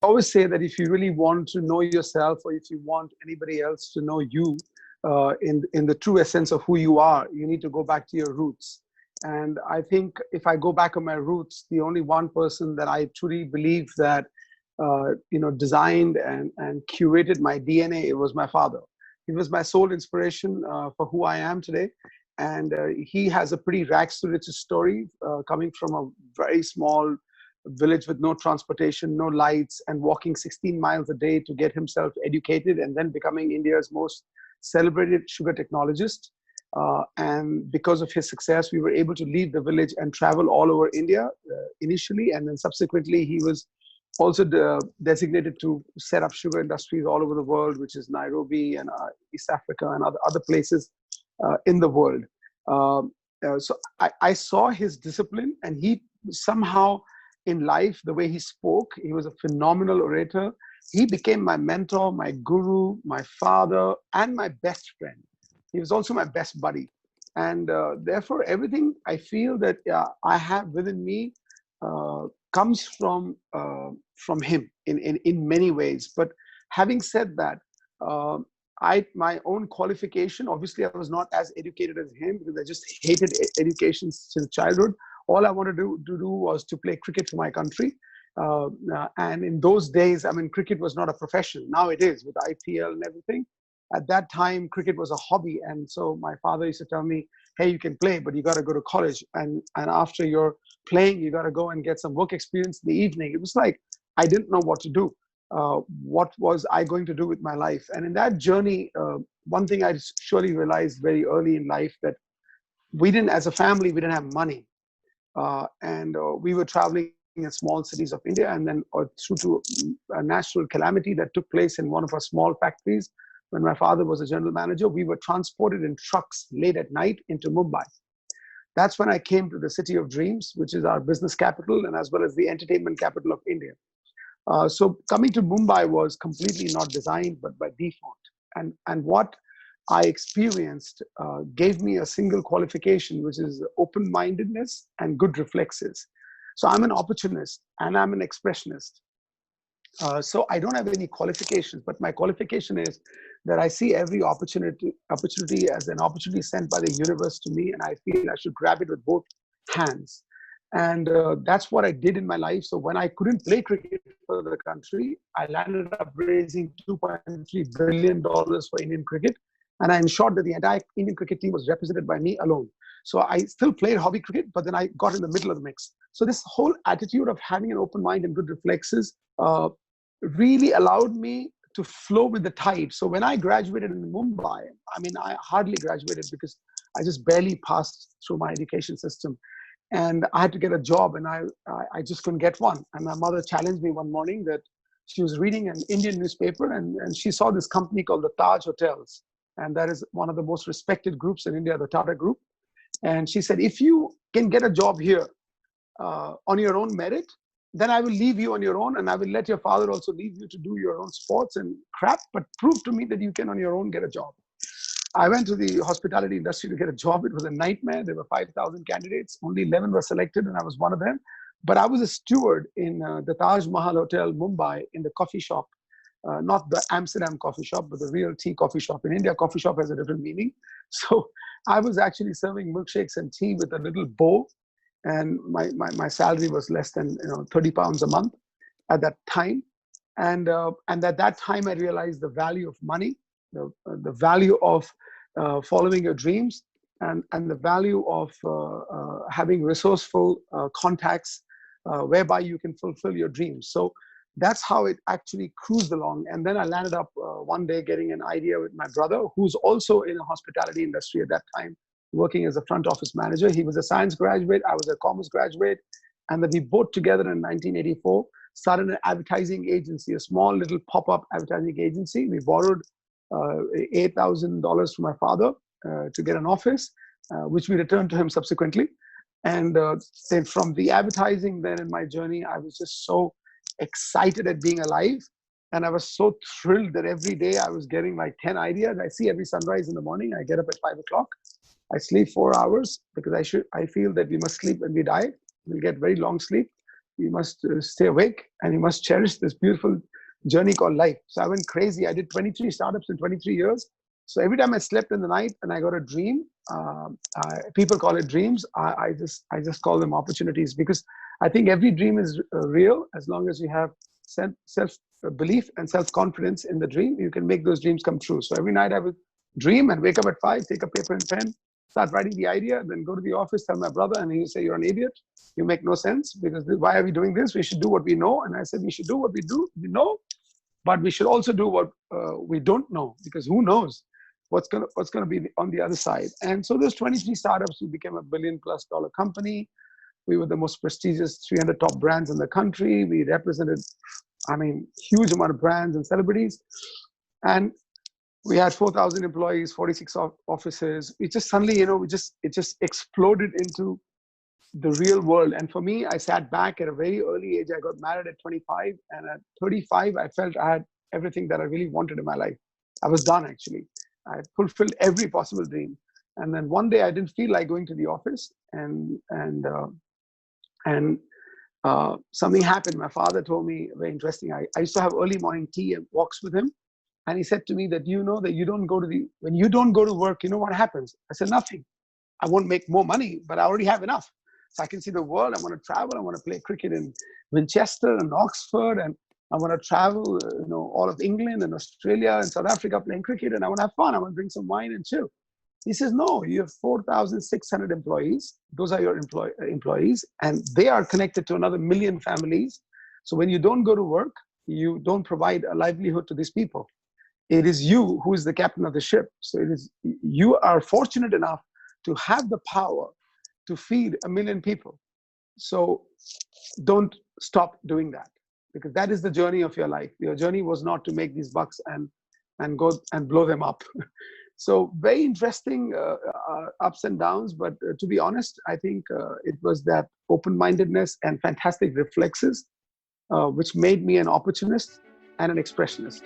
always say that if you really want to know yourself, or if you want anybody else to know you, in the true essence of who you are, you need to go back to your roots. And I think if I go back on my roots, the only one person that I truly believe that designed and curated my DNA, it was my father. He was my sole inspiration for who I am today. And he has a pretty rags to riches story, coming from a very small village with no transportation, no lights, and walking 16 miles a day to get himself educated, and then becoming India's most celebrated sugar technologist. And because of his success, we were able to leave the village and travel all over India initially, and then subsequently he was also designated to set up sugar industries all over the world, which is Nairobi and East Africa and other places in the world. So I saw his discipline, and he somehow in life, the way he spoke, he was a phenomenal orator. He became my mentor, my guru, my father, and my best friend. He was also my best buddy. And therefore, everything I feel that I have within me comes from him in many ways. But having said that, my own qualification, obviously I was not as educated as him, because I just hated education since childhood. All I wanted to do was to play cricket for my country. And in those days, I mean, cricket was not a profession. Now it is, with IPL and everything. At that time, cricket was a hobby. And so my father used to tell me, hey, you can play, but you got to go to college. And after you're playing, you got to go and get some work experience in the evening. It was like, I didn't know what to do. What was I going to do with my life? And in that journey, one thing I surely realized very early in life, that as a family, we didn't have money. And we were traveling in small cities of India, and then through to a natural calamity that took place in one of our small factories. When my father was a general manager, we were transported in trucks late at night into Mumbai. That's when I came to the city of dreams, which is our business capital and as well as the entertainment capital of India. So coming to Mumbai was completely not designed, but by default. And what I experienced gave me a single qualification, which is open-mindedness and good reflexes. So I'm an opportunist and I'm an expressionist. So I don't have any qualifications, but my qualification is that I see every opportunity as an opportunity sent by the universe to me, and I feel I should grab it with both hands. And that's what I did in my life. So when I couldn't play cricket for the country, I landed up raising $2.3 billion for Indian cricket. And I ensured that the entire Indian cricket team was represented by me alone. So I still played hobby cricket, but then I got in the middle of the mix. So this whole attitude of having an open mind and good reflexes really allowed me to flow with the tide. So when I graduated in Mumbai, I mean, I hardly graduated because I just barely passed through my education system. And I had to get a job, and I just couldn't get one. And my mother challenged me one morning that she was reading an Indian newspaper, and she saw this company called the Taj Hotels. And that is one of the most respected groups in India, the Tata Group. And she said, if you can get a job here on your own merit, then I will leave you on your own, and I will let your father also leave you to do your own sports and crap, but prove to me that you can on your own get a job. I went to the hospitality industry to get a job. It was a nightmare. There were 5,000 candidates. Only 11 were selected, and I was one of them. But I was a steward in the Taj Mahal Hotel, Mumbai, in the coffee shop. Not the Amsterdam coffee shop, but the real tea coffee shop. In India, coffee shop has a different meaning. So I was actually serving milkshakes and tea with a little bowl. And my salary was less than 30 pounds a month at that time. And at that time, I realized the value of money, the value of following your dreams, and the value of having resourceful contacts whereby you can fulfill your dreams. So that's how it actually cruised along. And then I landed up one day getting an idea with my brother, who's also in the hospitality industry at that time, working as a front office manager. He was a science graduate, I was a commerce graduate. And then we both together in 1984 started an advertising agency, a small little pop-up advertising agency. We borrowed $8,000 from my father to get an office, which we returned to him subsequently. And then from the advertising then in my journey, I was just so excited at being alive. And I was so thrilled that every day I was getting like 10 ideas. I see every sunrise in the morning. I get up at 5 o'clock. I sleep 4 hours because I feel that we must sleep when we die. We'll get very long sleep. stay awake, and you must cherish this beautiful journey called life. So I went crazy. I did 23 startups in 23 years. So every time I slept in the night and I got a dream, people call it dreams. I just call them opportunities, because I think every dream is real as long as you have self belief and self confidence in the dream. You can make those dreams come true. So every night I would dream and wake up at 5, take a paper and pen, start writing the idea, then go to the office, tell my brother, and he'll say, "You're an idiot. You make no sense, because why are we doing this? We should do what we know." And I said, "We should do what we know, but we should also do what we don't know, because who knows what's gonna be on the other side." And so those 23 startups, we became $1 billion+ company. We were the most prestigious 300 top brands in the country. We represented, huge amount of brands and celebrities. And we had 4,000 employees, 46 offices. It just suddenly, it just exploded into the real world. And for me, I sat back at a very early age. I got married at 25, and at 35, I felt I had everything that I really wanted in my life. I was done, actually. I fulfilled every possible dream. And then one day I didn't feel like going to the office, and something happened. My father told me, very interesting. I used to have early morning tea and walks with him. And he said to me that, "You know that when you don't go to work, you know what happens?" I said, "Nothing. I won't make more money, but I already have enough. So I can see the world. I want to travel. I want to play cricket in Winchester and Oxford. And I want to travel, all of England and Australia and South Africa playing cricket. And I want to have fun. I want to drink some wine and chill." He says, "No, you have 4,600 employees. Those are your employees, and they are connected to another million families. So when you don't go to work, you don't provide a livelihood to these people. It is you who is the captain of the ship. So you are fortunate enough to have the power to feed 1 million people. So don't stop doing that, because that is the journey of your life. Your journey was not to make these bucks and go and blow them up." So very interesting ups and downs. But to be honest, I think it was that open-mindedness and fantastic reflexes which made me an opportunist and an expressionist.